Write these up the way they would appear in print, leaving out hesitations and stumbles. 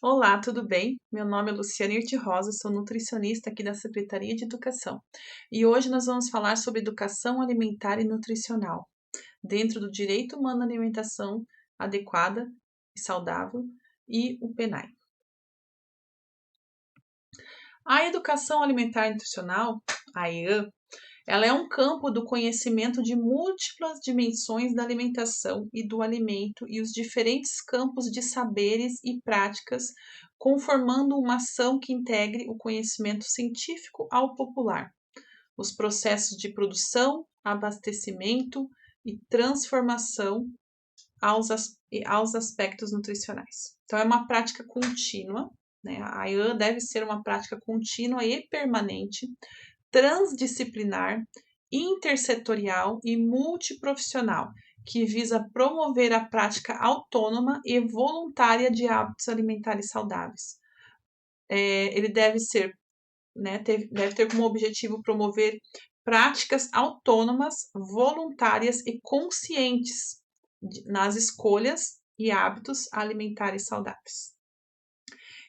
Olá, tudo bem? Meu nome é Luciana Irti Rosa, sou nutricionista aqui da Secretaria de Educação. E hoje nós vamos falar sobre educação alimentar e nutricional, dentro do direito humano à alimentação adequada e saudável e o PNAE. A educação alimentar e nutricional, a EAN, ela é um campo do conhecimento de múltiplas dimensões da alimentação e do alimento e os diferentes campos de saberes e práticas, conformando uma ação que integre o conhecimento científico ao popular, os processos de produção, abastecimento e transformação aos aspectos nutricionais. Então, é uma prática contínua, né? A IAN deve ser uma prática contínua e permanente, transdisciplinar, intersetorial e multiprofissional, que visa promover a prática autônoma e voluntária de hábitos alimentares saudáveis. Ele deve ser, né, deve ter como objetivo promover práticas autônomas, voluntárias e conscientes nas escolhas e hábitos alimentares saudáveis.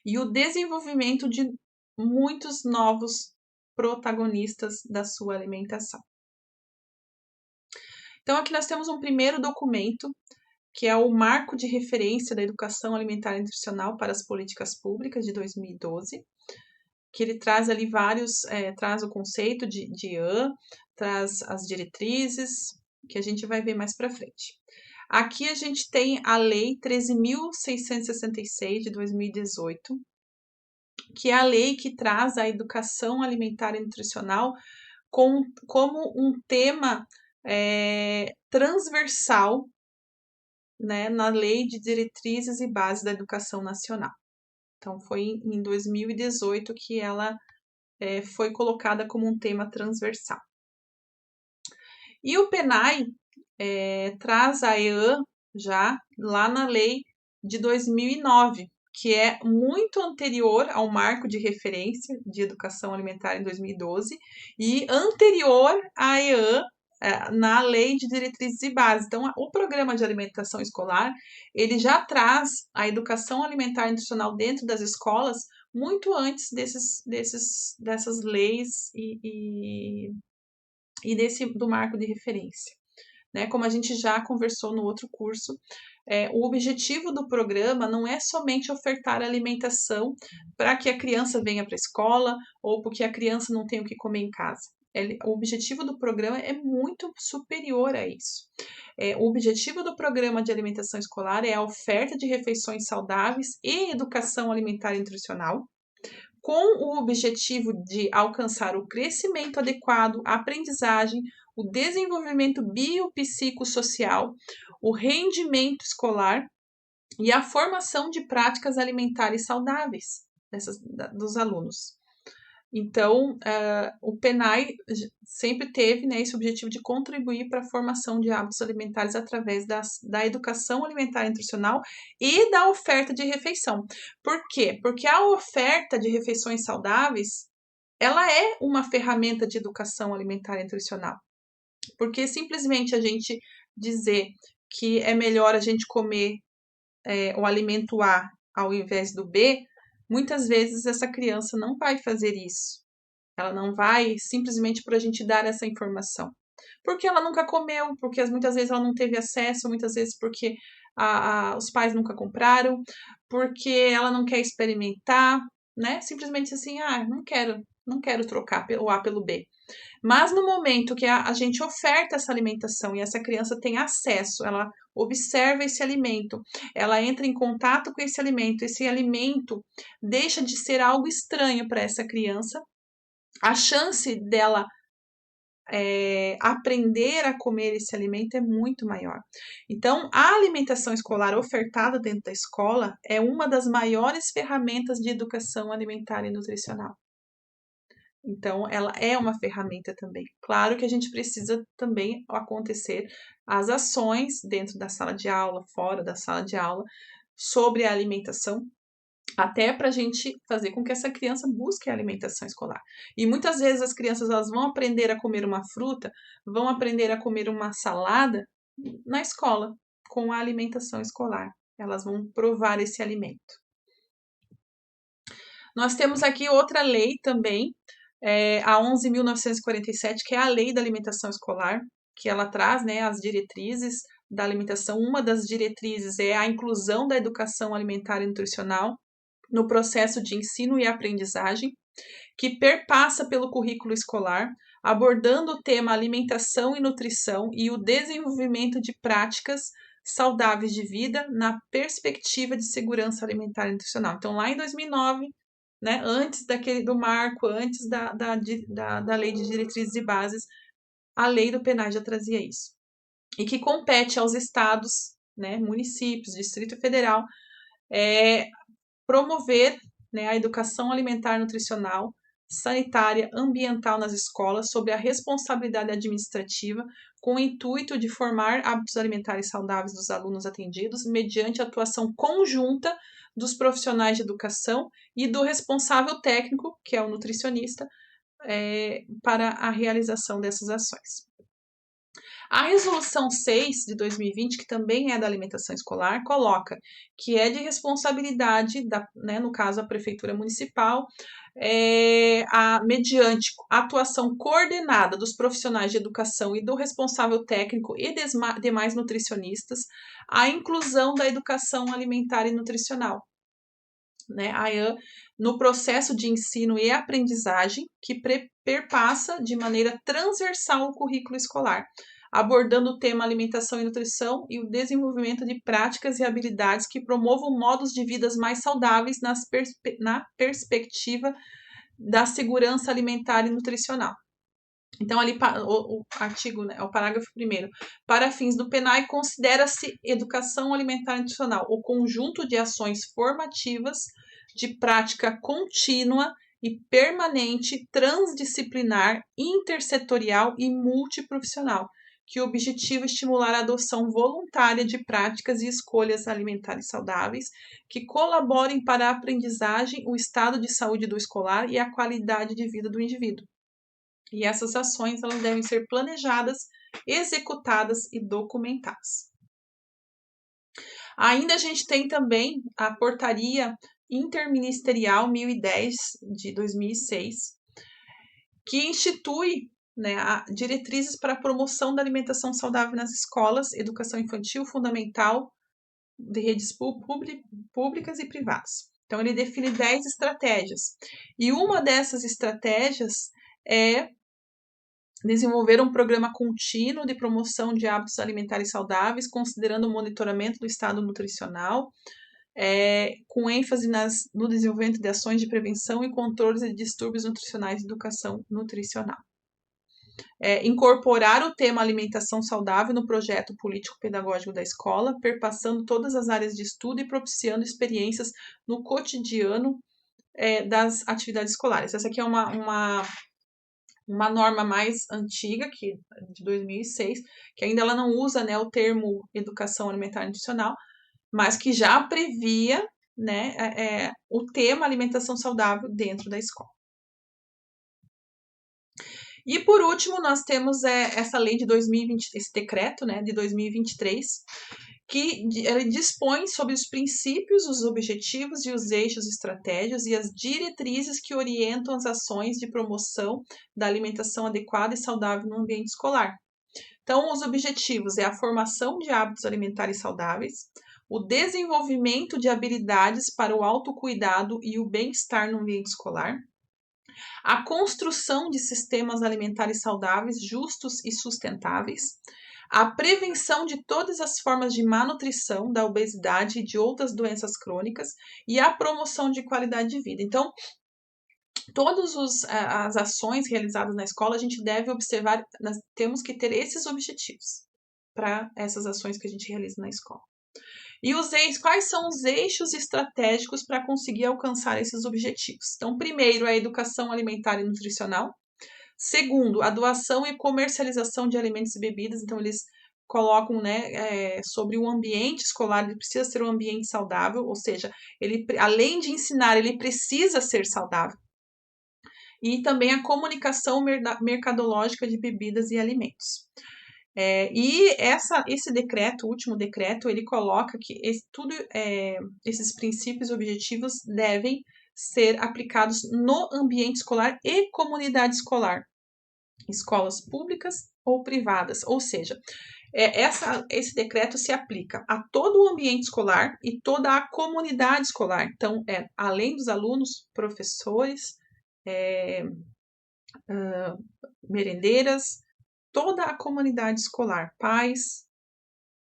E o desenvolvimento de muitos novos protagonistas da sua alimentação. Então, aqui nós temos um primeiro documento, que é o Marco de Referência da Educação Alimentar e Nutricional para as Políticas Públicas, de 2012, que ele traz ali traz o conceito de IAN, traz as diretrizes, que a gente vai ver mais para frente. Aqui a gente tem a Lei 13.666, de 2018, que é a lei que traz a educação alimentar e nutricional como um tema transversal, né, na Lei de Diretrizes e Bases da Educação Nacional. Então, foi em 2018 que ela foi colocada como um tema transversal. E o PNAE traz a EAN já lá na Lei de 2009, que é muito anterior ao marco de referência de educação alimentar em 2012 e anterior à EAN na Lei de Diretrizes e Bases. Então, o programa de alimentação escolar, ele já traz a educação alimentar e nutricional dentro das escolas muito antes dessas leis e do marco de referência. Né? Como a gente já conversou no outro curso, o objetivo do programa não é somente ofertar alimentação para que a criança venha para a escola ou porque a criança não tem o que comer em casa. O objetivo do programa é muito superior a isso. O objetivo do programa de alimentação escolar é a oferta de refeições saudáveis e educação alimentar e nutricional, com o objetivo de alcançar o crescimento adequado, a aprendizagem, o desenvolvimento biopsicossocial, o rendimento escolar e a formação de práticas alimentares saudáveis dos alunos. Então, o PNAE sempre teve, né, esse objetivo de contribuir para a formação de hábitos alimentares através da educação alimentar e nutricional e da oferta de refeição. Por quê? Porque a oferta de refeições saudáveis, ela é uma ferramenta de educação alimentar e nutricional. Porque simplesmente a gente dizer que é melhor a gente comer o alimento A ao invés do B, muitas vezes essa criança não vai fazer isso. Ela não vai simplesmente por a gente dar essa informação. Porque ela nunca comeu, porque muitas vezes ela não teve acesso, muitas vezes porque os pais nunca compraram, porque ela não quer experimentar, né? Simplesmente assim, não quero trocar o A pelo B. Mas no momento que a gente oferta essa alimentação e essa criança tem acesso, ela observa esse alimento, ela entra em contato com esse alimento deixa de ser algo estranho para essa criança, a chance dela aprender a comer esse alimento é muito maior. Então, a alimentação escolar ofertada dentro da escola é uma das maiores ferramentas de educação alimentar e nutricional. Então, ela é uma ferramenta também. Claro que a gente precisa também acontecer as ações dentro da sala de aula, fora da sala de aula, sobre a alimentação, até para a gente fazer com que essa criança busque a alimentação escolar. E muitas vezes as crianças elas vão aprender a comer uma fruta, vão aprender a comer uma salada na escola, com a alimentação escolar. Elas vão provar esse alimento. Nós temos aqui outra lei também, a 11.947, que é a Lei da Alimentação Escolar, que ela traz, né, as diretrizes da alimentação. Uma das diretrizes é a inclusão da educação alimentar e nutricional no processo de ensino e aprendizagem, que perpassa pelo currículo escolar, abordando o tema alimentação e nutrição e o desenvolvimento de práticas saudáveis de vida na perspectiva de segurança alimentar e nutricional. Então, lá em 2009, né, antes do marco, antes da Lei de Diretrizes e Bases, a Lei do PNAE já trazia isso. E que compete aos estados, né, municípios, Distrito Federal, promover, né, a educação alimentar, nutricional, sanitária, ambiental nas escolas, sob a responsabilidade administrativa, com o intuito de formar hábitos alimentares saudáveis dos alunos atendidos, mediante atuação conjunta dos profissionais de educação e do responsável técnico, que é o nutricionista, para a realização dessas ações. A Resolução 6 de 2020, que também é da alimentação escolar, coloca que é de responsabilidade, né, no caso a Prefeitura Municipal, mediante atuação coordenada dos profissionais de educação e do responsável técnico e demais nutricionistas, a inclusão da educação alimentar e nutricional, né, no processo de ensino e aprendizagem, que perpassa de maneira transversal o currículo escolar, abordando o tema alimentação e nutrição e o desenvolvimento de práticas e habilidades que promovam modos de vida mais saudáveis na perspectiva da segurança alimentar e nutricional. Então, ali o artigo, né, o parágrafo 1º, para fins do PNAE, considera-se educação alimentar e nutricional o conjunto de ações formativas de prática contínua e permanente, transdisciplinar, intersetorial e multiprofissional, que o objetivo é estimular a adoção voluntária de práticas e escolhas alimentares saudáveis que colaborem para a aprendizagem, o estado de saúde do escolar e a qualidade de vida do indivíduo. E essas ações elas devem ser planejadas, executadas e documentadas. Ainda a gente tem também a Portaria Interministerial 1010 de 2006, que institui, né, diretrizes para a promoção da alimentação saudável nas escolas, educação infantil fundamental de redes públicas e privadas. Então, ele define 10 estratégias. E uma dessas estratégias é desenvolver um programa contínuo de promoção de hábitos alimentares saudáveis, considerando o monitoramento do estado nutricional, com ênfase no desenvolvimento de ações de prevenção e controle de distúrbios nutricionais e educação nutricional. Incorporar o tema alimentação saudável no projeto político-pedagógico da escola, perpassando todas as áreas de estudo e propiciando experiências no cotidiano das atividades escolares. Essa aqui é uma norma mais antiga, que de 2006, que ainda ela não usa, né, o termo educação alimentar e nutricional, mas que já previa, né, o tema alimentação saudável dentro da escola. E por último, nós temos essa lei de 2020, esse decreto, né, de 2023, que ele dispõe sobre os princípios, os objetivos e os eixos, estratégias e as diretrizes que orientam as ações de promoção da alimentação adequada e saudável no ambiente escolar. Então, os objetivos é a formação de hábitos alimentares saudáveis, o desenvolvimento de habilidades para o autocuidado e o bem-estar no ambiente escolar, a construção de sistemas alimentares saudáveis, justos e sustentáveis, a prevenção de todas as formas de malnutrição, da obesidade e de outras doenças crônicas e a promoção de qualidade de vida. Então, todas as ações realizadas na escola, a gente deve observar, nós temos que ter esses objetivos para essas ações que a gente realiza na escola. E quais são os eixos estratégicos para conseguir alcançar esses objetivos? Então, primeiro, a educação alimentar e nutricional. Segundo, a doação e comercialização de alimentos e bebidas. Então, eles colocam, né, sobre o ambiente escolar, ele precisa ser um ambiente saudável, ou seja, ele, além de ensinar, ele precisa ser saudável. E também a comunicação mercadológica de bebidas e alimentos. Esse decreto, o último decreto, ele coloca que esses princípios e objetivos devem ser aplicados no ambiente escolar e comunidade escolar, escolas públicas ou privadas, ou seja, esse decreto se aplica a todo o ambiente escolar e toda a comunidade escolar. Então, além dos alunos, professores, merendeiras, toda a comunidade escolar, pais,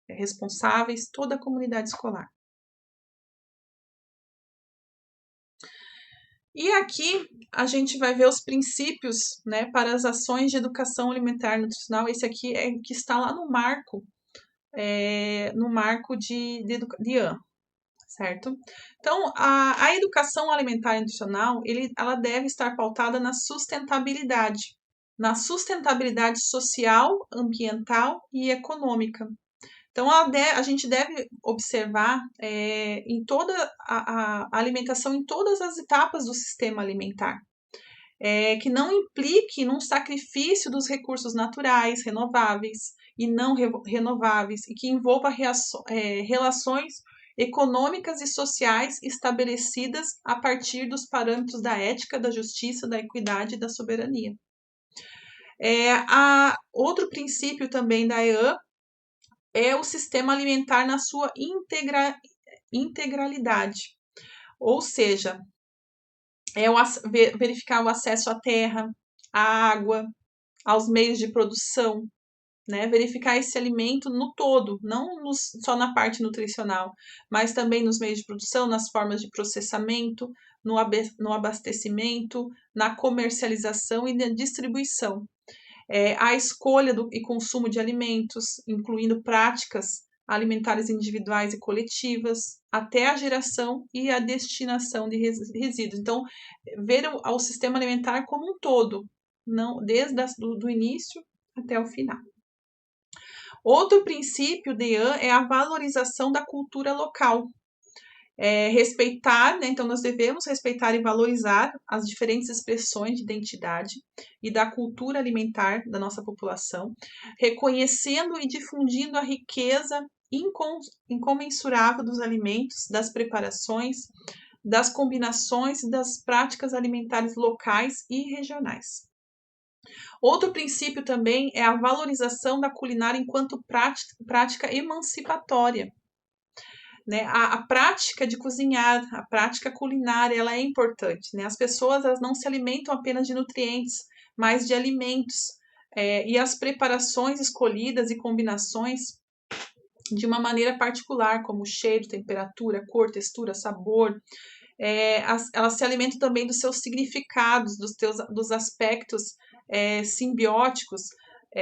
responsáveis, toda a comunidade escolar. E aqui a gente vai ver os princípios, né, para as ações de educação alimentar e nutricional. Esse aqui é que está lá no marco de AN, certo? Então, a educação alimentar e nutricional, ela deve estar pautada na sustentabilidade social, ambiental e econômica. Então, a gente deve observar em toda a alimentação, em todas as etapas do sistema alimentar, que não implique num sacrifício dos recursos naturais, renováveis e não renováveis, e que envolva relações econômicas e sociais estabelecidas a partir dos parâmetros da ética, da justiça, da equidade e da soberania. Outro princípio também da EAN é o sistema alimentar na sua integralidade, ou seja, verificar o acesso à terra, à água, aos meios de produção, né? Verificar esse alimento no todo, não só na parte nutricional, mas também nos meios de produção, nas formas de processamento, no abastecimento, na comercialização e na distribuição. A escolha e consumo de alimentos, incluindo práticas alimentares individuais e coletivas, até a geração e a destinação de resíduos. Então, ver o sistema alimentar como um todo, não desde do início até o final. Outro princípio de AN é a valorização da cultura local. Respeitar, né? Então nós devemos respeitar e valorizar as diferentes expressões de identidade e da cultura alimentar da nossa população, reconhecendo e difundindo a riqueza incomensurável dos alimentos, das preparações, das combinações e das práticas alimentares locais e regionais. Outro princípio também é a valorização da culinária enquanto prática emancipatória. Né? A prática de cozinhar, a prática culinária, ela é importante. Né? As pessoas elas não se alimentam apenas de nutrientes, mas de alimentos. E as preparações escolhidas e combinações de uma maneira particular, como cheiro, temperatura, cor, textura, sabor, elas se alimentam também dos seus significados, dos aspectos simbióticos.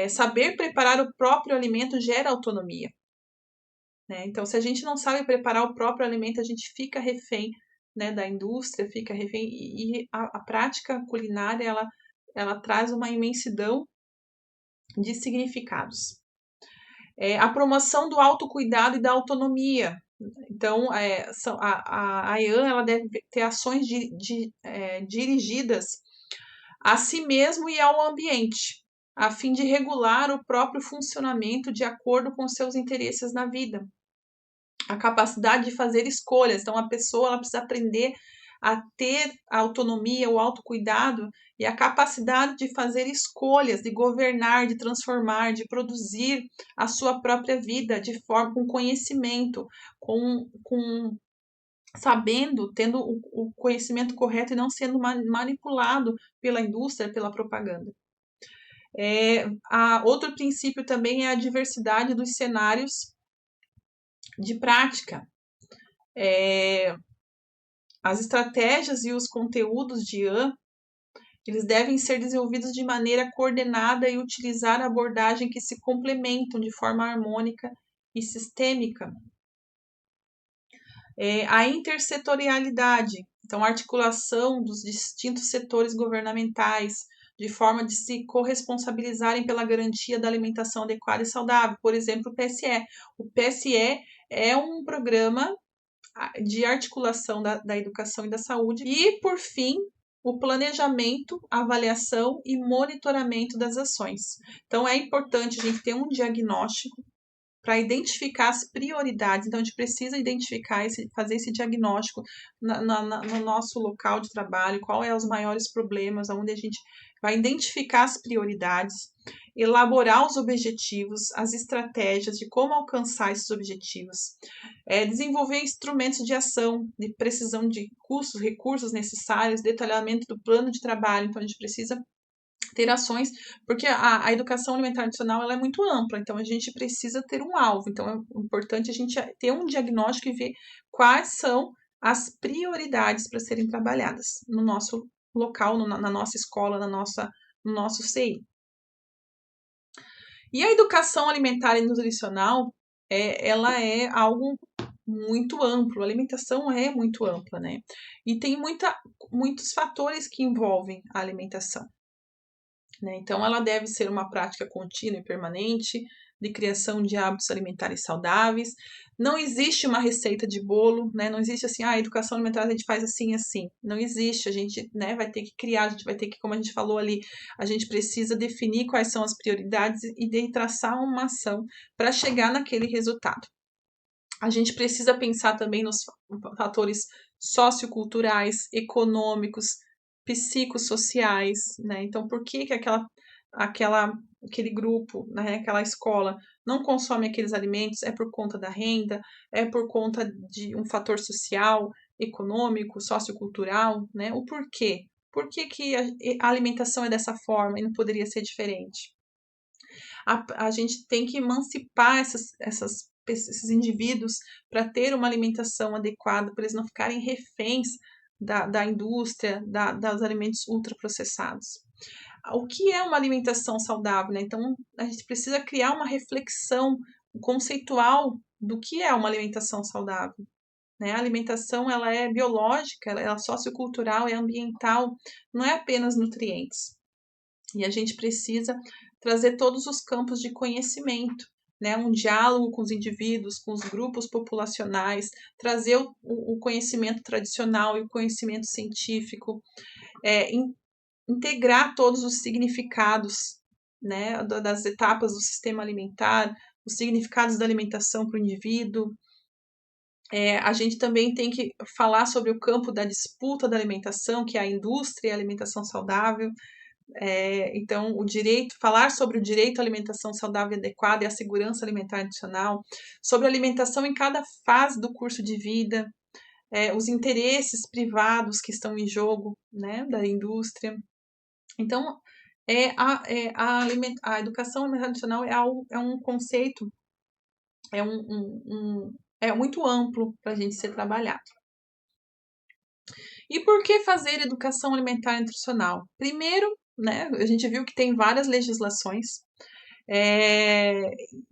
Saber preparar o próprio alimento gera autonomia. Né? Então, se a gente não sabe preparar o próprio alimento, a gente fica refém, né, da indústria, fica refém, e a prática culinária, ela traz uma imensidão de significados. A promoção do autocuidado e da autonomia. Então, a EAN ela deve ter ações dirigidas a si mesmo e ao ambiente, a fim de regular o próprio funcionamento de acordo com seus interesses na vida. A capacidade de fazer escolhas. Então, a pessoa ela precisa aprender a ter a autonomia, o autocuidado e a capacidade de fazer escolhas, de governar, de transformar, de produzir a sua própria vida de forma com conhecimento, sabendo, tendo o conhecimento correto e não sendo manipulado pela indústria, pela propaganda. Outro princípio também é a diversidade dos cenários de prática. As estratégias e os conteúdos de AN, eles devem ser desenvolvidos de maneira coordenada e utilizar a abordagem que se complementam de forma harmônica e sistêmica. A intersetorialidade, então a articulação dos distintos setores governamentais, de forma de se corresponsabilizarem pela garantia da alimentação adequada e saudável. Por exemplo, o PSE. O PSE é um programa de articulação da educação e da saúde. E, por fim, o planejamento, avaliação e monitoramento das ações. Então, é importante a gente ter um diagnóstico, para identificar as prioridades. Então, a gente precisa identificar, fazer esse diagnóstico no nosso local de trabalho, qual é os maiores problemas, onde a gente vai identificar as prioridades, elaborar os objetivos, as estratégias de como alcançar esses objetivos, desenvolver instrumentos de ação, de precisão de custos, recursos necessários, detalhamento do plano de trabalho. Então, a gente precisa ter ações, porque a educação alimentar nutricional ela é muito ampla, então a gente precisa ter um alvo. Então, é importante a gente ter um diagnóstico e ver quais são as prioridades para serem trabalhadas no nosso local, na nossa escola, no nosso CI. E a educação alimentar e nutricional, ela é algo muito amplo, a alimentação é muito ampla, né? E tem muitos fatores que envolvem a alimentação, né? Então, ela deve ser uma prática contínua e permanente de criação de hábitos alimentares saudáveis. Não existe uma receita de bolo, né? Não existe assim, a educação alimentar a gente faz assim, assim. Não existe, a gente, né, vai ter que criar, a gente vai ter que, como a gente falou ali, a gente precisa definir quais são as prioridades e traçar uma ação para chegar naquele resultado. A gente precisa pensar também nos fatores socioculturais, econômicos, psicossociais, né? Então, por que aquele grupo, né, aquela escola não consome aqueles alimentos? É por conta da renda? É por conta de um fator social, econômico, sociocultural, né? O porquê? Por que a alimentação é dessa forma e não poderia ser diferente? A gente tem que emancipar esses indivíduos para ter uma alimentação adequada, para eles não ficarem reféns da indústria, dos alimentos ultraprocessados. O que é uma alimentação saudável, né? Então, a gente precisa criar uma reflexão conceitual do que é uma alimentação saudável, né? A alimentação, ela é biológica, ela é sociocultural, é ambiental, não é apenas nutrientes. E a gente precisa trazer todos os campos de conhecimento, né? Um diálogo com os indivíduos, com os grupos populacionais, trazer o conhecimento tradicional e o conhecimento científico, integrar todos os significados, né, das etapas do sistema alimentar, os significados da alimentação para o indivíduo. A gente também tem que falar sobre o campo da disputa da alimentação, que é a indústria e a alimentação saudável. Então, falar sobre o direito à alimentação saudável e adequada e a segurança alimentar adicional, sobre a alimentação em cada fase do curso de vida, os interesses privados que estão em jogo, né, da indústria. Então, a educação alimentar adicional é um conceito, é muito amplo para a gente ser trabalhado. E por que fazer educação alimentar e nutricional? Primeiro, né, a gente viu que tem várias legislações,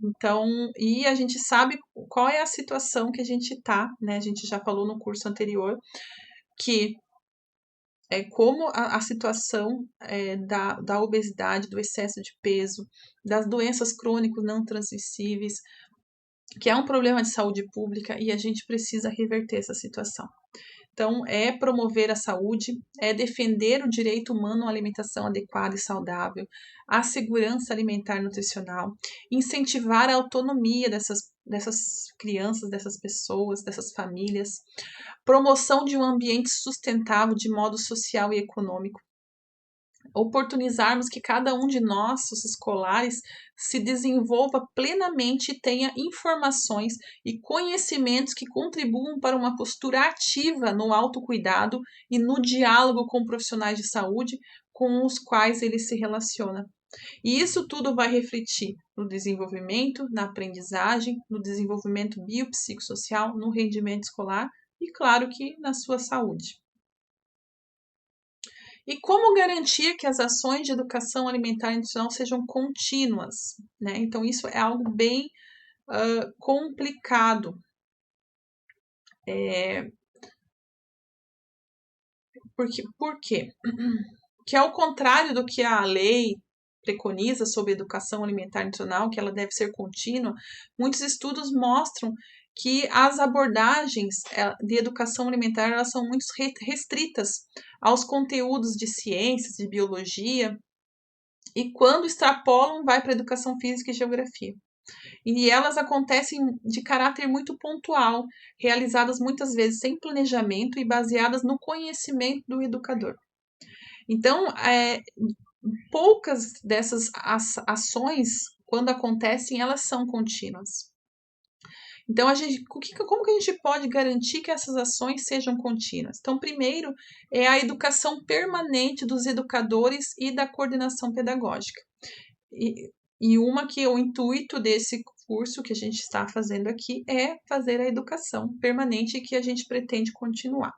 então, e a gente sabe qual é a situação que a gente está, né? A gente já falou no curso anterior que como a situação da obesidade, do excesso de peso, das doenças crônicas não transmissíveis, que é um problema de saúde pública e a gente precisa reverter essa situação. Então, é promover a saúde, é defender o direito humano à alimentação adequada e saudável, a segurança alimentar e nutricional, incentivar a autonomia dessas crianças, dessas pessoas, dessas famílias, promoção de um ambiente sustentável de modo social e econômico, oportunizarmos que cada um de nós, os escolares, se desenvolva plenamente e tenha informações e conhecimentos que contribuam para uma postura ativa no autocuidado e no diálogo com profissionais de saúde com os quais ele se relaciona. E isso tudo vai refletir no desenvolvimento, na aprendizagem, no desenvolvimento biopsicossocial, no rendimento escolar e, claro, que na sua saúde. E como garantir que as ações de educação alimentar e nutricional sejam contínuas, né? Então, isso é algo bem complicado. Por quê? Que ao contrário do que a lei preconiza sobre educação alimentar e nutricional, que ela deve ser contínua, muitos estudos mostram que as abordagens de educação alimentar elas são muito restritas aos conteúdos de ciências, de biologia, e quando extrapolam, vai para educação física e geografia. E elas acontecem de caráter muito pontual, realizadas muitas vezes sem planejamento e baseadas no conhecimento do educador. Então, poucas dessas ações, quando acontecem, elas são contínuas. Então, como que a gente pode garantir que essas ações sejam contínuas? Então, primeiro é a educação permanente dos educadores e da coordenação pedagógica. E uma que o intuito desse curso que a gente está fazendo aqui é fazer a educação permanente que a gente pretende continuar.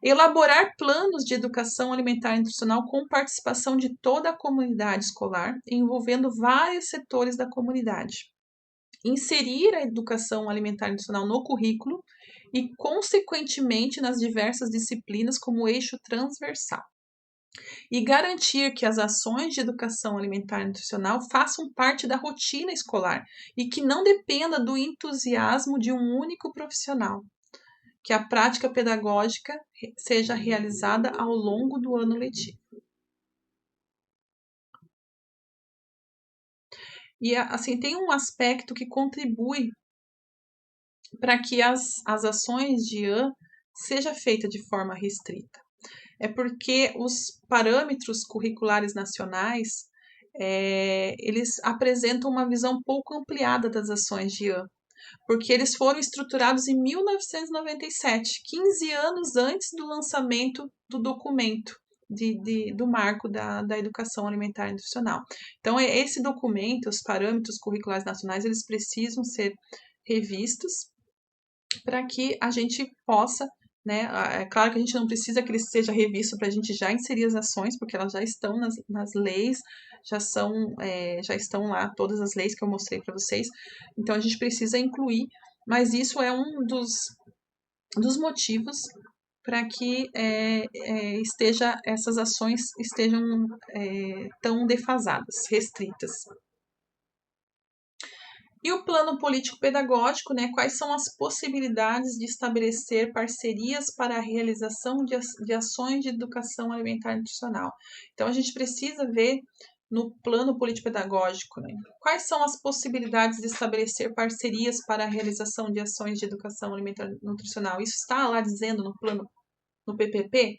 Elaborar planos de educação alimentar e nutricional com participação de toda a comunidade escolar, envolvendo vários setores da comunidade. Inserir a educação alimentar e nutricional no currículo e, consequentemente, nas diversas disciplinas como eixo transversal. E garantir que as ações de educação alimentar e nutricional façam parte da rotina escolar e que não dependa do entusiasmo de um único profissional. Que a prática pedagógica seja realizada ao longo do ano letivo. E, assim, tem um aspecto que contribui para que as ações de IAN seja feita de forma restrita. É porque os parâmetros curriculares nacionais, eles apresentam uma visão pouco ampliada das ações de IAN, porque eles foram estruturados em 1997, 15 anos antes do lançamento do documento do marco da educação alimentar e nutricional. Então, esse documento, os parâmetros curriculares nacionais, eles precisam ser revistos para que a gente possa, né? É claro que a gente não precisa que ele seja revisto para a gente já inserir as ações, porque elas já estão nas leis, já estão lá todas as leis que eu mostrei para vocês. Então a gente precisa incluir, mas isso é um dos motivos para que essas ações estejam tão defasadas, restritas. E o plano político-pedagógico, né? Quais são as possibilidades de estabelecer parcerias para a realização de ações de educação alimentar e nutricional? Então, a gente precisa ver no plano político-pedagógico, né? Quais são as possibilidades de estabelecer parcerias para a realização de ações de educação alimentar e nutricional? Isso está lá dizendo no plano, no PPP?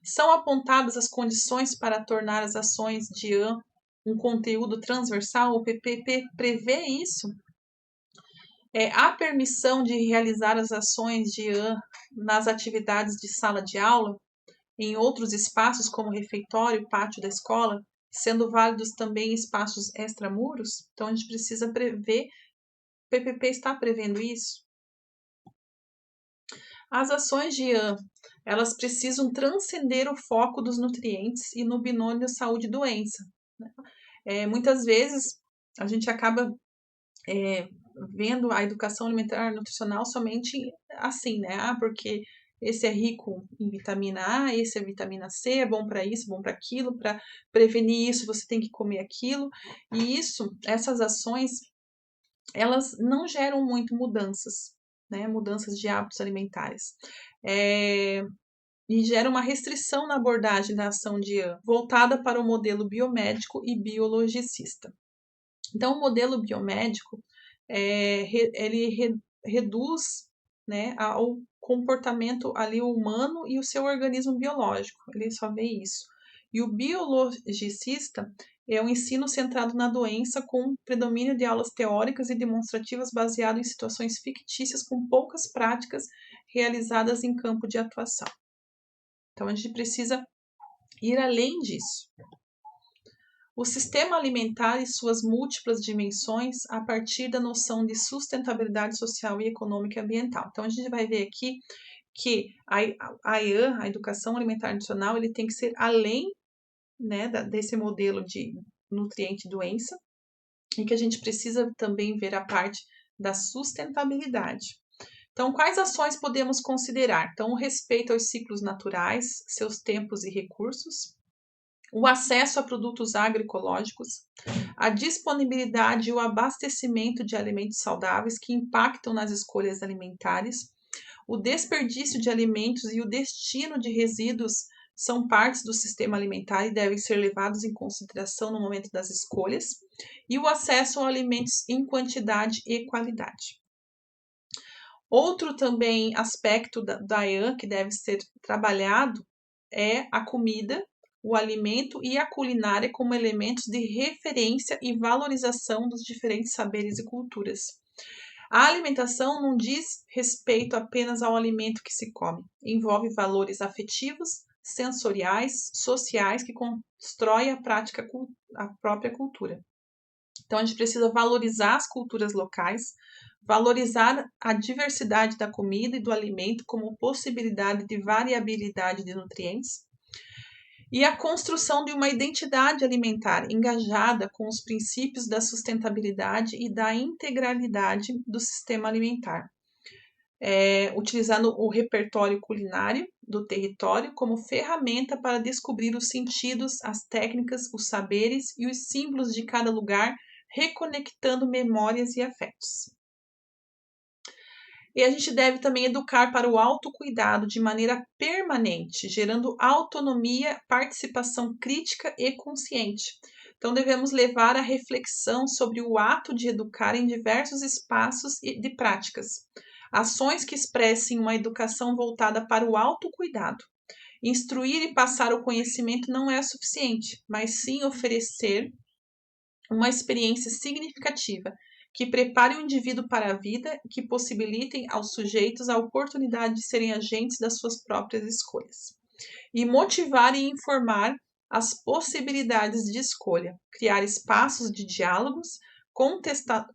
São apontadas as condições para tornar as ações de um conteúdo transversal? O PPP prevê isso? Há permissão de realizar as ações de IAN nas atividades de sala de aula, em outros espaços como refeitório, pátio da escola, sendo válidos também espaços extramuros? Então, a gente precisa prever, o PPP está prevendo isso? As ações de IAN, elas precisam transcender o foco dos nutrientes e no binômio saúde e doença. Muitas vezes, a gente acaba vendo a educação alimentar e nutricional somente assim, né? Porque esse é rico em vitamina A, esse é vitamina C, é bom para isso, bom para aquilo, para prevenir isso você tem que comer aquilo. E essas ações, elas não geram muito mudanças, né? Mudanças de hábitos alimentares. E gera uma restrição na abordagem da ação de IAN, voltada para o modelo biomédico e biologicista. Então, o modelo biomédico, ele reduz, né, ao comportamento ali humano e o seu organismo biológico, ele só vê isso. E o biologicista é um ensino centrado na doença com predomínio de aulas teóricas e demonstrativas baseado em situações fictícias com poucas práticas realizadas em campo de atuação. Então, a gente precisa ir além disso. O sistema alimentar e suas múltiplas dimensões a partir da noção de sustentabilidade social e econômica e ambiental. Então, a gente vai ver aqui que a IAN, a Educação Alimentar e Nutricional, ele tem que ser além, né, desse modelo de nutriente e doença, e que a gente precisa também ver a parte da sustentabilidade. Então, quais ações podemos considerar? Então, o respeito aos ciclos naturais, seus tempos e recursos, o acesso a produtos agroecológicos, a disponibilidade e o abastecimento de alimentos saudáveis que impactam nas escolhas alimentares, o desperdício de alimentos e o destino de resíduos são partes do sistema alimentar e devem ser levados em consideração no momento das escolhas, e o acesso a alimentos em quantidade e qualidade. Outro também aspecto da EAN que deve ser trabalhado é a comida, o alimento e a culinária como elementos de referência e valorização dos diferentes saberes e culturas. A alimentação não diz respeito apenas ao alimento que se come, envolve valores afetivos, sensoriais, sociais que constroem a própria cultura. Então a gente precisa valorizar as culturas locais, valorizar a diversidade da comida e do alimento como possibilidade de variabilidade de nutrientes e a construção de uma identidade alimentar engajada com os princípios da sustentabilidade e da integralidade do sistema alimentar, utilizando o repertório culinário do território como ferramenta para descobrir os sentidos, as técnicas, os saberes e os símbolos de cada lugar, reconectando memórias e afetos. E a gente deve também educar para o autocuidado de maneira permanente, gerando autonomia, participação crítica e consciente. Então, devemos levar a reflexão sobre o ato de educar em diversos espaços de práticas. Ações que expressem uma educação voltada para o autocuidado. Instruir e passar o conhecimento não é suficiente, mas sim oferecer uma experiência significativa que prepare o indivíduo para a vida e que possibilitem aos sujeitos a oportunidade de serem agentes das suas próprias escolhas. E motivar e informar as possibilidades de escolha, criar espaços de diálogos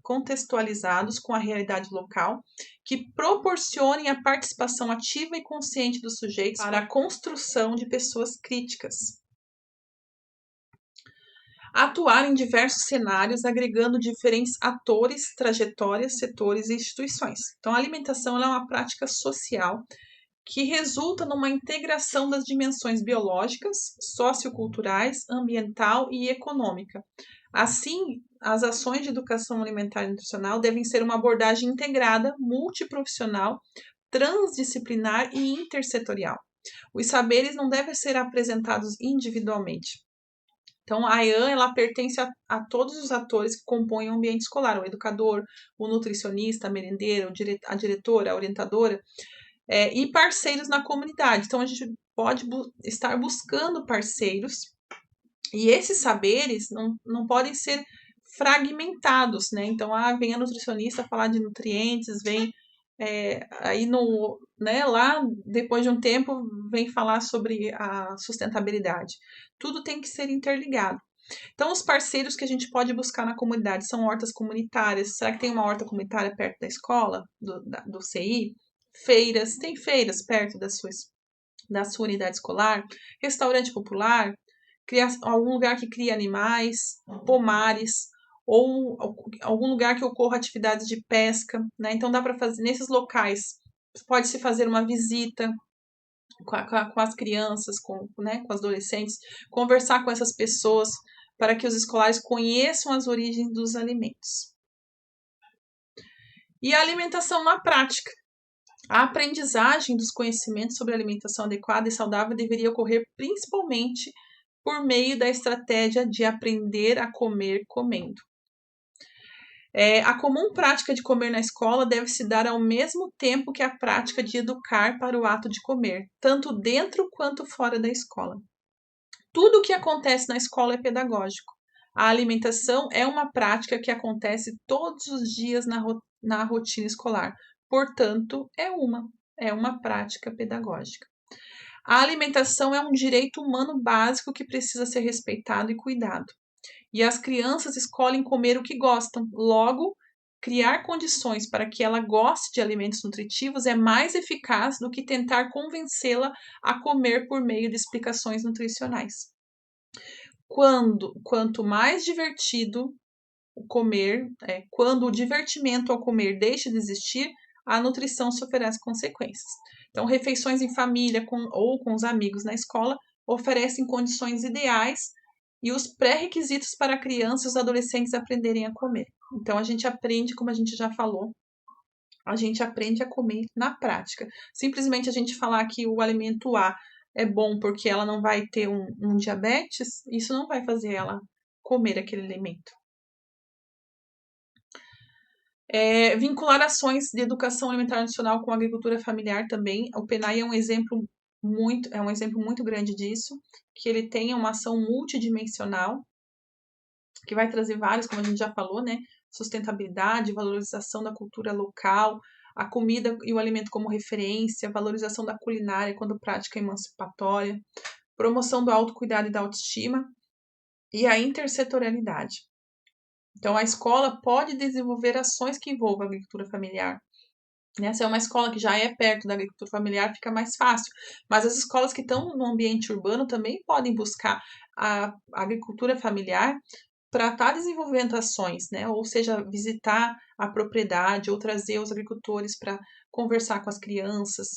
contextualizados com a realidade local, que proporcionem a participação ativa e consciente dos sujeitos para a construção de pessoas críticas. Atuar em diversos cenários, agregando diferentes atores, trajetórias, setores e instituições. Então, a alimentação é uma prática social que resulta numa integração das dimensões biológicas, socioculturais, ambiental e econômica. Assim, as ações de educação alimentar e nutricional devem ser uma abordagem integrada, multiprofissional, transdisciplinar e intersetorial. Os saberes não devem ser apresentados individualmente. Então, a EAN, ela pertence a todos os atores que compõem o ambiente escolar, o educador, o nutricionista, a merendeira, a diretora, a orientadora, e parceiros na comunidade. Então, a gente pode estar buscando parceiros e esses saberes não podem ser fragmentados, né? Então, vem a nutricionista falar de nutrientes, vem aí lá depois de um tempo vem falar sobre a sustentabilidade. Tudo tem que ser interligado. Então, os parceiros que a gente pode buscar na comunidade são hortas comunitárias. Será que tem uma horta comunitária perto da escola, do CI? Feiras, tem feiras perto da sua unidade escolar? Restaurante popular? Algum lugar que cria animais? Pomares? Ou algum lugar que ocorra atividades de pesca, né? Então dá para fazer nesses locais, pode-se fazer uma visita com as crianças, com as adolescentes, conversar com essas pessoas para que os escolares conheçam as origens dos alimentos. E a alimentação na prática. A aprendizagem dos conhecimentos sobre alimentação adequada e saudável deveria ocorrer principalmente por meio da estratégia de aprender a comer comendo. A comum prática de comer na escola deve se dar ao mesmo tempo que a prática de educar para o ato de comer, tanto dentro quanto fora da escola. Tudo o que acontece na escola é pedagógico. A alimentação é uma prática que acontece todos os dias na rotina escolar, portanto, é uma prática pedagógica. A alimentação é um direito humano básico que precisa ser respeitado e cuidado. E as crianças escolhem comer o que gostam. Logo, criar condições para que ela goste de alimentos nutritivos é mais eficaz do que tentar convencê-la a comer por meio de explicações nutricionais. Quanto mais divertido o comer, quando o divertimento ao comer deixa de existir, a nutrição sofrerá as consequências. Então, refeições em família ou com os amigos na escola oferecem condições ideais e os pré-requisitos para crianças e os adolescentes aprenderem a comer. Então, a gente aprende, como a gente já falou, a gente aprende a comer na prática. Simplesmente a gente falar que o alimento A é bom porque ela não vai ter um diabetes, isso não vai fazer ela comer aquele alimento. Vincular ações de educação alimentar nacional com a agricultura familiar também. O PENAI é um exemplo muito grande disso, que ele tem uma ação multidimensional, que vai trazer vários, como a gente já falou, né? Sustentabilidade, valorização da cultura local, a comida e o alimento como referência, valorização da culinária quando prática emancipatória, promoção do autocuidado e da autoestima e a intersetorialidade. Então, a escola pode desenvolver ações que envolvam a agricultura familiar. Se é uma escola que já é perto da agricultura familiar, fica mais fácil. Mas as escolas que estão no ambiente urbano também podem buscar a agricultura familiar para estar desenvolvendo ações, né? Ou seja, visitar a propriedade ou trazer os agricultores para conversar com as crianças,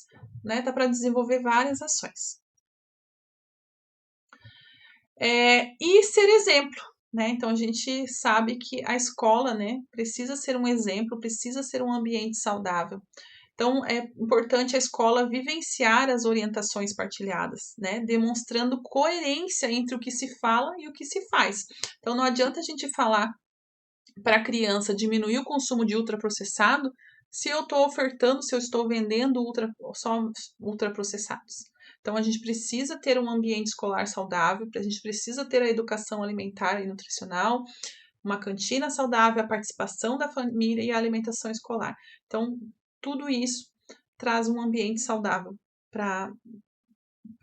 né? Dá para desenvolver várias ações. E ser exemplo, né? Então a gente sabe que a escola, né, precisa ser um exemplo, precisa ser um ambiente saudável. Então é importante a escola vivenciar as orientações partilhadas, né, demonstrando coerência entre o que se fala e o que se faz. Então não adianta a gente falar para a criança diminuir o consumo de ultraprocessado se eu estou ofertando, se eu estou vendendo só ultraprocessados. Então, a gente precisa ter um ambiente escolar saudável, a gente precisa ter a educação alimentar e nutricional, uma cantina saudável, a participação da família e a alimentação escolar. Então, tudo isso traz um ambiente saudável para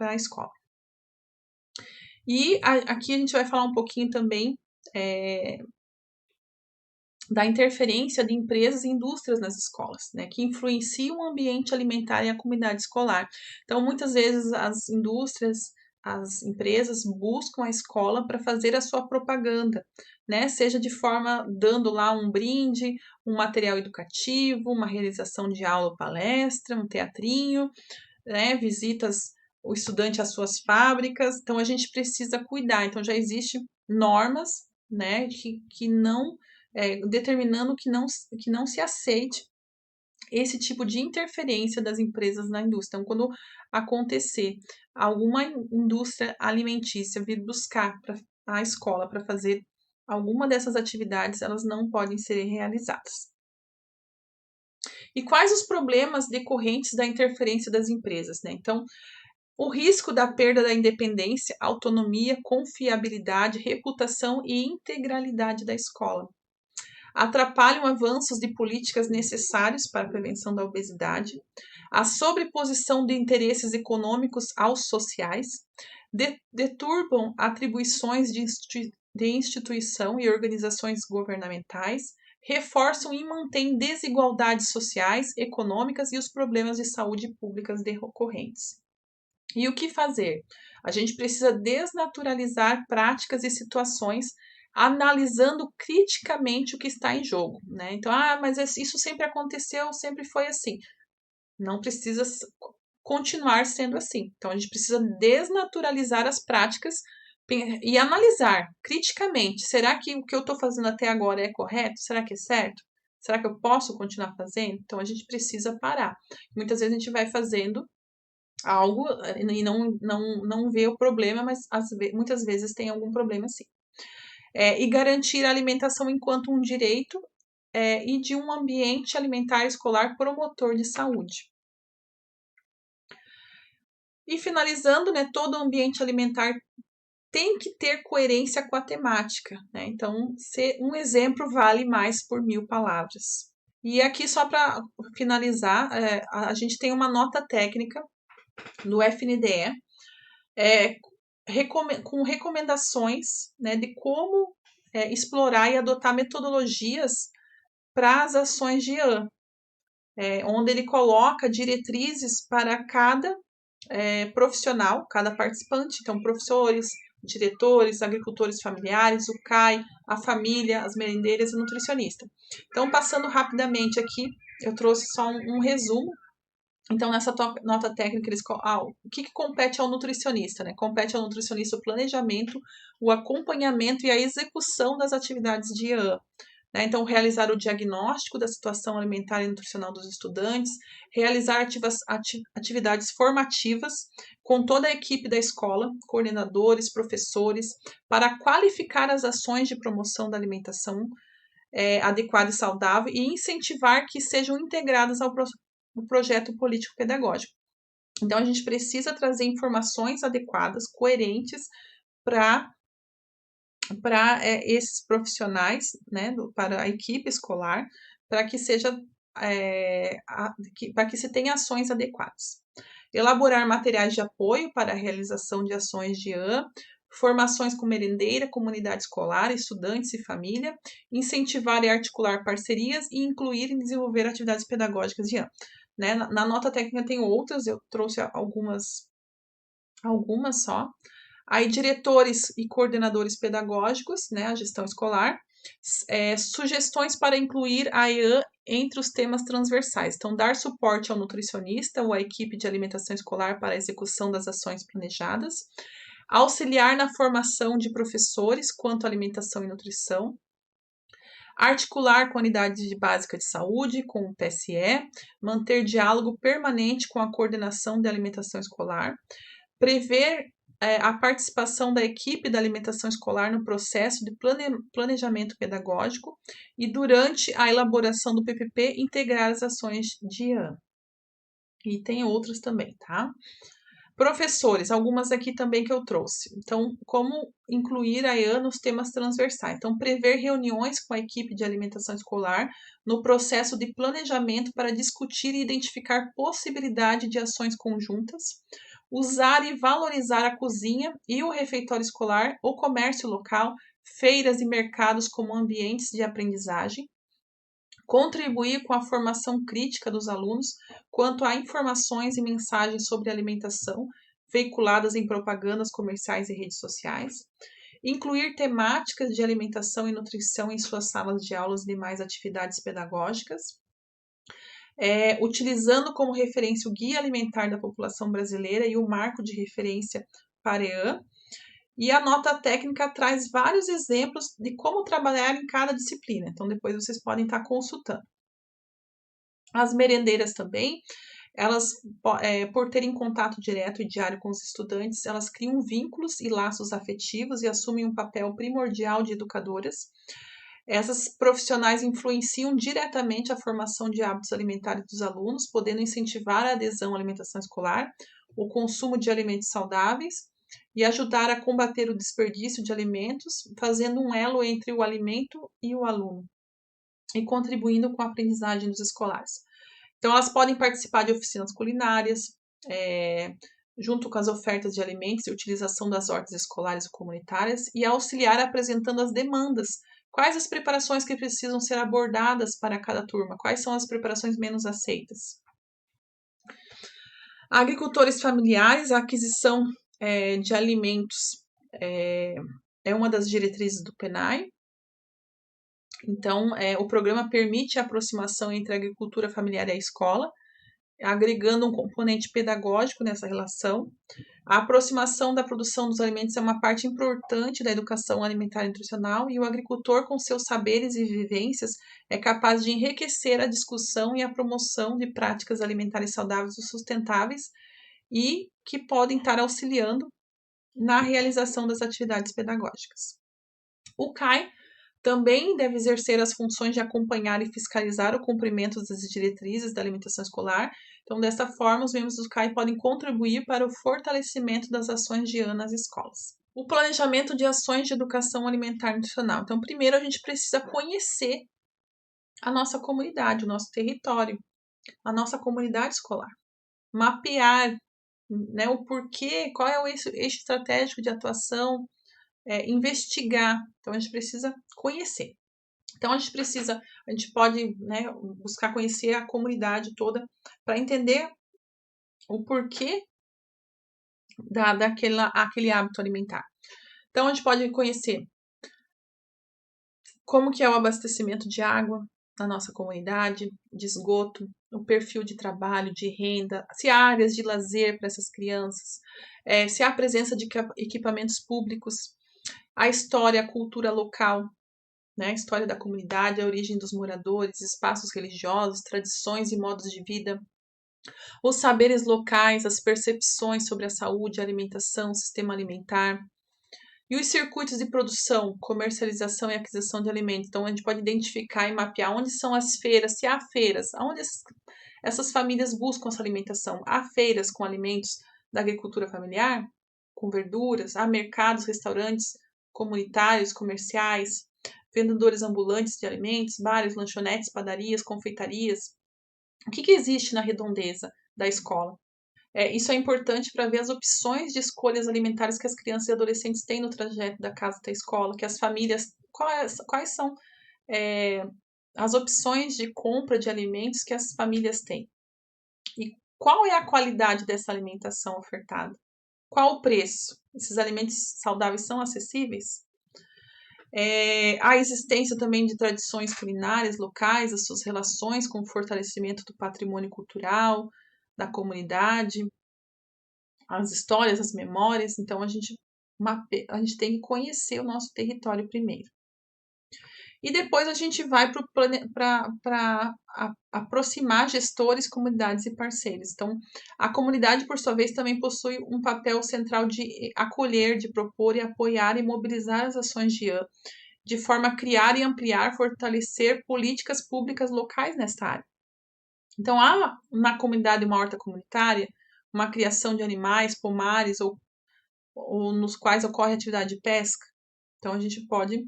a escola. E aqui a gente vai falar um pouquinho também da interferência de empresas e indústrias nas escolas, né, que influenciam o ambiente alimentar e a comunidade escolar. Então, muitas vezes as indústrias, as empresas buscam a escola para fazer a sua propaganda, né, seja de forma dando lá um brinde, um material educativo, uma realização de aula ou palestra, um teatrinho, né, visitas o estudante às suas fábricas. Então, a gente precisa cuidar. Então, já existem normas, né, que não determinando que não se aceite esse tipo de interferência das empresas na indústria. Então, quando acontecer alguma indústria alimentícia vir buscar a escola para fazer alguma dessas atividades, elas não podem ser realizadas. E quais os problemas decorrentes da interferência das empresas, né? Então, o risco da perda da independência, autonomia, confiabilidade, reputação e integralidade da escola. Atrapalham avanços de políticas necessários para a prevenção da obesidade, a sobreposição de interesses econômicos aos sociais, deturbam atribuições de instituição e organizações governamentais, reforçam e mantêm desigualdades sociais, econômicas e os problemas de saúde públicas decorrentes. E o que fazer? A gente precisa desnaturalizar práticas e situações analisando criticamente o que está em jogo, né? Então, mas isso sempre aconteceu, sempre foi assim. Não precisa continuar sendo assim. Então, a gente precisa desnaturalizar as práticas e analisar criticamente. Será que o que eu estou fazendo até agora é correto? Será que é certo? Será que eu posso continuar fazendo? Então, a gente precisa parar. Muitas vezes a gente vai fazendo algo e não vê o problema, mas muitas vezes tem algum problema sim. E garantir a alimentação enquanto um direito e de um ambiente alimentar escolar promotor de saúde. E finalizando, né, todo ambiente alimentar tem que ter coerência com a temática, né? Então, um exemplo vale mais por 1000 palavras. E aqui, só para finalizar, a gente tem uma nota técnica do FNDE com recomendações, né, de como explorar e adotar metodologias para as ações de IAN, onde ele coloca diretrizes para cada profissional, cada participante, então professores, diretores, agricultores familiares, o CAI, a família, as merendeiras e o nutricionista. Então, passando rapidamente aqui, eu trouxe só um resumo. Então, nessa nota técnica, eles o que compete ao nutricionista, né? Compete ao nutricionista o planejamento, o acompanhamento e a execução das atividades de IAN, né? Então, realizar o diagnóstico da situação alimentar e nutricional dos estudantes, realizar atividades formativas com toda a equipe da escola, coordenadores, professores, para qualificar as ações de promoção da alimentação adequada e saudável e incentivar que sejam integradas ao projeto político-pedagógico. Então, a gente precisa trazer informações adequadas, coerentes, para esses profissionais, né, para a equipe escolar, para que seja para que se tenha ações adequadas. Elaborar materiais de apoio para a realização de ações de IAN, formações com merendeira, comunidade escolar, estudantes e família, incentivar e articular parcerias e incluir e desenvolver atividades pedagógicas de IAN. Né? Na nota técnica tem outras, eu trouxe algumas só. Aí, diretores e coordenadores pedagógicos, né, a gestão escolar, sugestões para incluir a IAN entre os temas transversais. Então, dar suporte ao nutricionista ou à equipe de alimentação escolar para a execução das ações planejadas, auxiliar na formação de professores quanto à alimentação e nutrição, articular com a unidade básica de saúde, com o PSE, manter diálogo permanente com a coordenação de alimentação escolar, prever a participação da equipe da alimentação escolar no processo de planejamento pedagógico e, durante a elaboração do PPP, integrar as ações de IAN. E tem outras também, tá? Professores, algumas aqui também que eu trouxe. Então, como incluir a IAN nos temas transversais? Então, prever reuniões com a equipe de alimentação escolar no processo de planejamento para discutir e identificar possibilidade de ações conjuntas, usar e valorizar a cozinha e o refeitório escolar, o comércio local, feiras e mercados como ambientes de aprendizagem, contribuir com a formação crítica dos alunos quanto a informações e mensagens sobre alimentação veiculadas em propagandas comerciais e redes sociais, incluir temáticas de alimentação e nutrição em suas salas de aulas e demais atividades pedagógicas, utilizando como referência o Guia Alimentar da População Brasileira e o Marco de Referência para EAN. E a nota técnica traz vários exemplos de como trabalhar em cada disciplina. Então, depois vocês podem estar consultando. As merendeiras também, elas, por terem contato direto e diário com os estudantes, elas criam vínculos e laços afetivos e assumem um papel primordial de educadoras. Essas profissionais influenciam diretamente a formação de hábitos alimentares dos alunos, podendo incentivar a adesão à alimentação escolar, o consumo de alimentos saudáveis e ajudar a combater o desperdício de alimentos, fazendo um elo entre o alimento e o aluno e contribuindo com a aprendizagem dos escolares. Então, elas podem participar de oficinas culinárias, junto com as ofertas de alimentos e utilização das hortas escolares e comunitárias, e auxiliar apresentando as demandas. Quais as preparações que precisam ser abordadas para cada turma? Quais são as preparações menos aceitas? Agricultores familiares, a aquisição de alimentos é uma das diretrizes do PNAE. Então, o programa permite a aproximação entre a agricultura familiar e a escola, agregando um componente pedagógico nessa relação. A aproximação da produção dos alimentos é uma parte importante da educação alimentar e nutricional, e o agricultor, com seus saberes e vivências, é capaz de enriquecer a discussão e a promoção de práticas alimentares saudáveis e sustentáveis e que podem estar auxiliando na realização das atividades pedagógicas. O CAI também deve exercer as funções de acompanhar e fiscalizar o cumprimento das diretrizes da alimentação escolar. Então, desta forma, os membros do CAI podem contribuir para o fortalecimento das ações de IAN nas escolas. O planejamento de ações de educação alimentar e nutricional. Então, primeiro a gente precisa conhecer a nossa comunidade, o nosso território, a nossa comunidade escolar. Mapear, né, o porquê, qual é o eixo estratégico de atuação, investigar. Então, a gente precisa conhecer. Então, a gente pode, né, buscar conhecer a comunidade toda para entender o porquê daquele hábito alimentar. Então, a gente pode conhecer como que é o abastecimento de água na nossa comunidade, de esgoto, o perfil de trabalho, de renda, se há áreas de lazer para essas crianças, se há a presença de equipamentos públicos, a história, a cultura local, né? A história da comunidade, a origem dos moradores, espaços religiosos, tradições e modos de vida, os saberes locais, as percepções sobre a saúde, a alimentação, o sistema alimentar, e os circuitos de produção, comercialização e aquisição de alimentos. Então, a gente pode identificar e mapear onde são as feiras, se há feiras, onde essas famílias buscam essa alimentação. Há feiras com alimentos da agricultura familiar, com verduras, há mercados, restaurantes comunitários, comerciais, vendedores ambulantes de alimentos, bares, lanchonetes, padarias, confeitarias. O que existe na redondeza da escola? Isso é importante para ver as opções de escolhas alimentares que as crianças e adolescentes têm no trajeto da casa até a escola, que as famílias, quais são as opções de compra de alimentos que as famílias têm. E qual é a qualidade dessa alimentação ofertada? Qual o preço? Esses alimentos saudáveis são acessíveis? A existência também de tradições culinárias locais, as suas relações com o fortalecimento do patrimônio cultural, da comunidade, as histórias, as memórias. Então, a gente tem que conhecer o nosso território primeiro. E depois a gente vai para aproximar gestores, comunidades e parceiros. Então, a comunidade, por sua vez, também possui um papel central de acolher, de propor e apoiar e mobilizar as ações de forma a criar e ampliar, fortalecer políticas públicas locais nesta área. Então, há na comunidade uma horta comunitária, uma criação de animais, pomares ou nos quais ocorre atividade de pesca. Então, a gente pode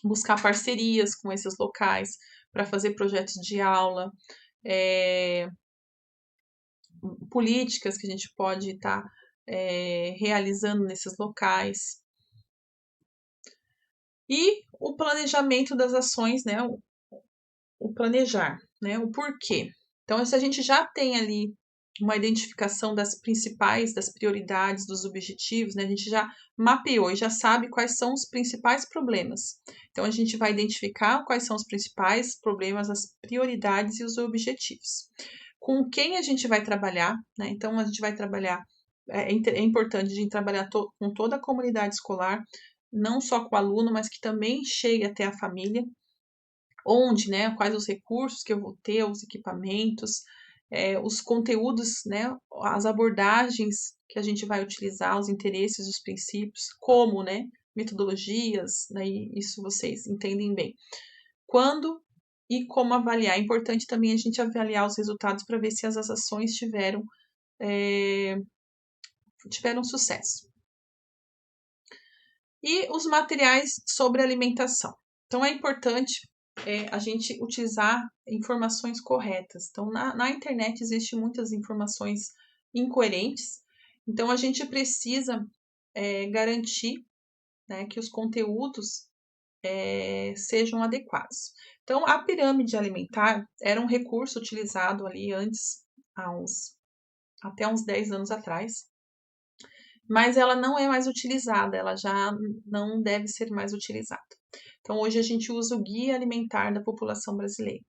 buscar parcerias com esses locais para fazer projetos de aula, políticas que a gente pode estar realizando nesses locais. E o planejamento das ações, né? O planejar, né? O porquê. Então, se a gente já tem ali uma identificação das principais, das prioridades, dos objetivos, né? A gente já mapeou e já sabe quais são os principais problemas. Então, a gente vai identificar quais são os principais problemas, as prioridades e os objetivos. Com quem a gente vai trabalhar, né? Então, a gente vai trabalhar, é importante a gente trabalhar com toda a comunidade escolar, não só com o aluno, mas que também chegue até a família. Onde, né? Quais os recursos que eu vou ter, os equipamentos, os conteúdos, né? As abordagens que a gente vai utilizar, os interesses, os princípios, como, né? Metodologias, né? Isso vocês entendem bem. Quando e como avaliar? É importante também a gente avaliar os resultados para ver se as ações tiveram sucesso. E os materiais sobre alimentação. Então, é importante a gente utilizar informações corretas. Então, na internet existem muitas informações incoerentes. Então, a gente precisa garantir, né, que os conteúdos sejam adequados. Então, a pirâmide alimentar era um recurso utilizado ali antes, até uns 10 anos atrás, mas ela não é mais utilizada, ela já não deve ser mais utilizada. Então, hoje a gente usa o Guia Alimentar da População Brasileira.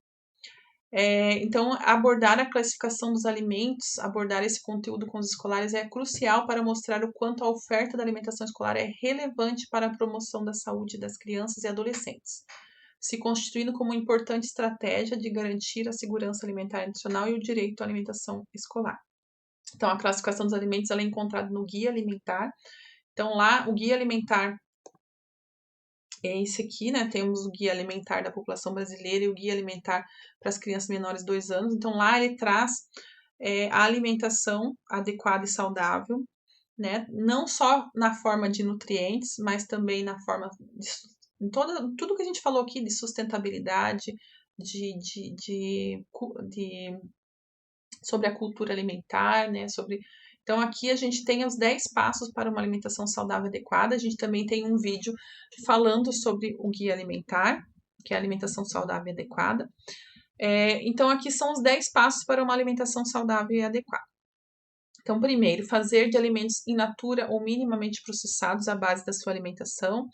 Então, abordar a classificação dos alimentos, abordar esse conteúdo com os escolares é crucial para mostrar o quanto a oferta da alimentação escolar é relevante para a promoção da saúde das crianças e adolescentes, se constituindo como uma importante estratégia de garantir a segurança alimentar nacional e o direito à alimentação escolar. Então, a classificação dos alimentos ela é encontrada no Guia Alimentar. Então, lá, o Guia Alimentar é esse aqui, né? Temos o Guia Alimentar da População Brasileira e o Guia Alimentar para as crianças menores de 2 anos. Então, lá ele traz a alimentação adequada e saudável, né? Não só na forma de nutrientes, mas também na forma de tudo que a gente falou aqui de sustentabilidade, sobre a cultura alimentar, né? Então, aqui a gente tem os 10 passos para uma alimentação saudável adequada. A gente também tem um vídeo falando sobre o guia alimentar, que é a alimentação saudável e adequada. Então, aqui são os 10 passos para uma alimentação saudável e adequada. Então, primeiro, fazer de alimentos in natura ou minimamente processados a base da sua alimentação.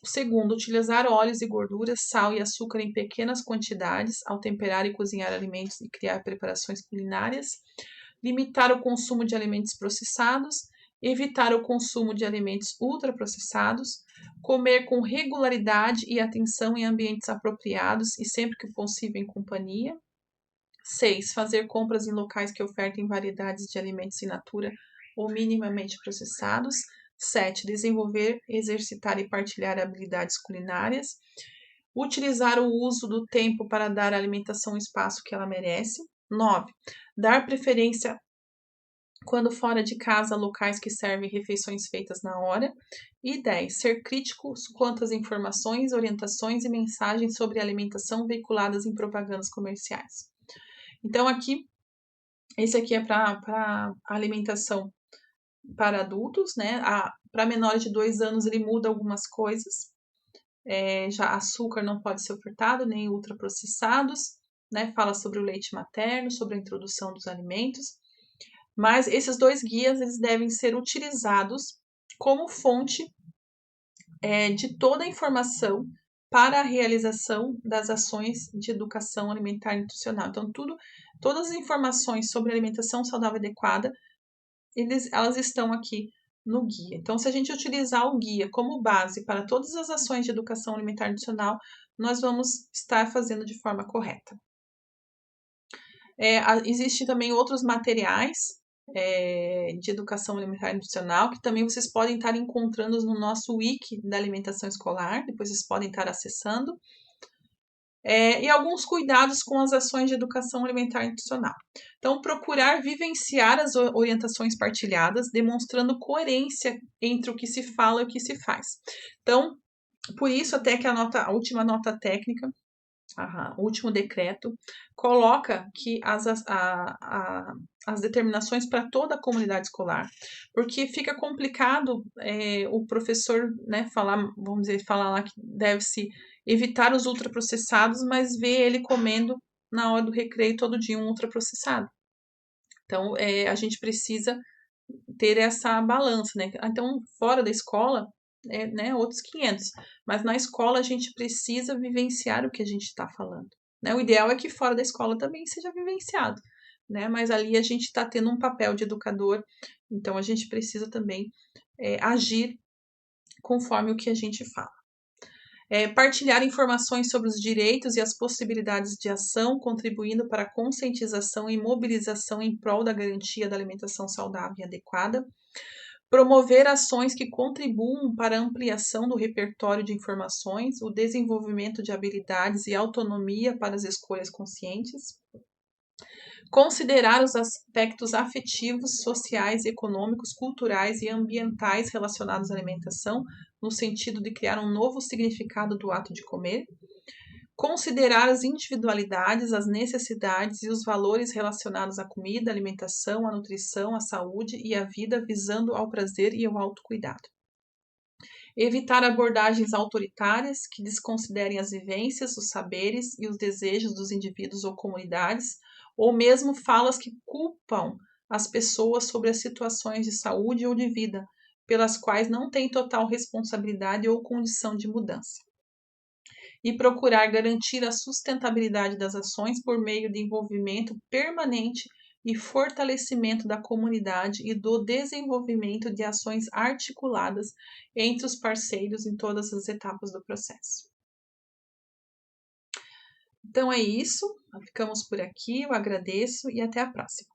O segundo, utilizar óleos e gorduras, sal e açúcar em pequenas quantidades ao temperar e cozinhar alimentos e criar preparações culinárias. Limitar o consumo de alimentos processados evitar o consumo de alimentos ultraprocessados, comer com regularidade e atenção em ambientes apropriados e sempre que possível em companhia. 6. Fazer compras em locais que ofertem variedades de alimentos in natura ou minimamente processados. 7. Desenvolver, exercitar e partilhar habilidades culinárias. Utilizar o uso do tempo para dar à alimentação o espaço que ela merece. 9. Dar preferência quando fora de casa a locais que servem refeições feitas na hora. E 10. Ser crítico quanto às informações, orientações e mensagens sobre alimentação veiculadas em propagandas comerciais. Então, esse aqui é para alimentação para adultos, né? Para menores de 2 anos ele muda algumas coisas. Já açúcar não pode ser ofertado, nem ultraprocessados, né? Fala sobre o leite materno, sobre a introdução dos alimentos. Mas esses 2 guias eles devem ser utilizados como fonte de toda a informação para a realização das ações de educação alimentar e nutricional. Então, todas as informações sobre alimentação saudável e adequada, elas estão aqui no guia. Então, se a gente utilizar o guia como base para todas as ações de educação alimentar e nutricional, nós vamos estar fazendo de forma correta. Existem também outros materiais de educação alimentar e nutricional, que também vocês podem estar encontrando no nosso wiki da alimentação escolar, depois vocês podem estar acessando. E alguns cuidados com as ações de educação alimentar e nutricional. Então, procurar vivenciar as orientações partilhadas, demonstrando coerência entre o que se fala e o que se faz. Então, por isso até que a última nota técnica, o último decreto, coloca que as determinações para toda a comunidade escolar, porque fica complicado o professor, né, falar lá que deve-se evitar os ultraprocessados, mas ver ele comendo na hora do recreio todo dia um ultraprocessado. Então, a gente precisa ter essa balança, né? Então, fora da escola, né, outros 500. Mas na escola a gente precisa vivenciar o que a gente está falando. Né? O ideal é que fora da escola também seja vivenciado. Né? Mas ali a gente está tendo um papel de educador, então a gente precisa também agir conforme o que a gente fala. Partilhar informações sobre os direitos e as possibilidades de ação, contribuindo para a conscientização e mobilização em prol da garantia da alimentação saudável e adequada. Promover ações que contribuam para a ampliação do repertório de informações, o desenvolvimento de habilidades e autonomia para as escolhas conscientes. Considerar os aspectos afetivos, sociais, econômicos, culturais e ambientais relacionados à alimentação, no sentido de criar um novo significado do ato de comer. Considerar as individualidades, as necessidades e os valores relacionados à comida, à alimentação, à nutrição, à saúde e à vida, visando ao prazer e ao autocuidado. Evitar abordagens autoritárias que desconsiderem as vivências, os saberes e os desejos dos indivíduos ou comunidades, ou mesmo falas que culpam as pessoas sobre as situações de saúde ou de vida, pelas quais não têm total responsabilidade ou condição de mudança. E procurar garantir a sustentabilidade das ações por meio de envolvimento permanente e fortalecimento da comunidade e do desenvolvimento de ações articuladas entre os parceiros em todas as etapas do processo. Então é isso, ficamos por aqui, eu agradeço e até a próxima.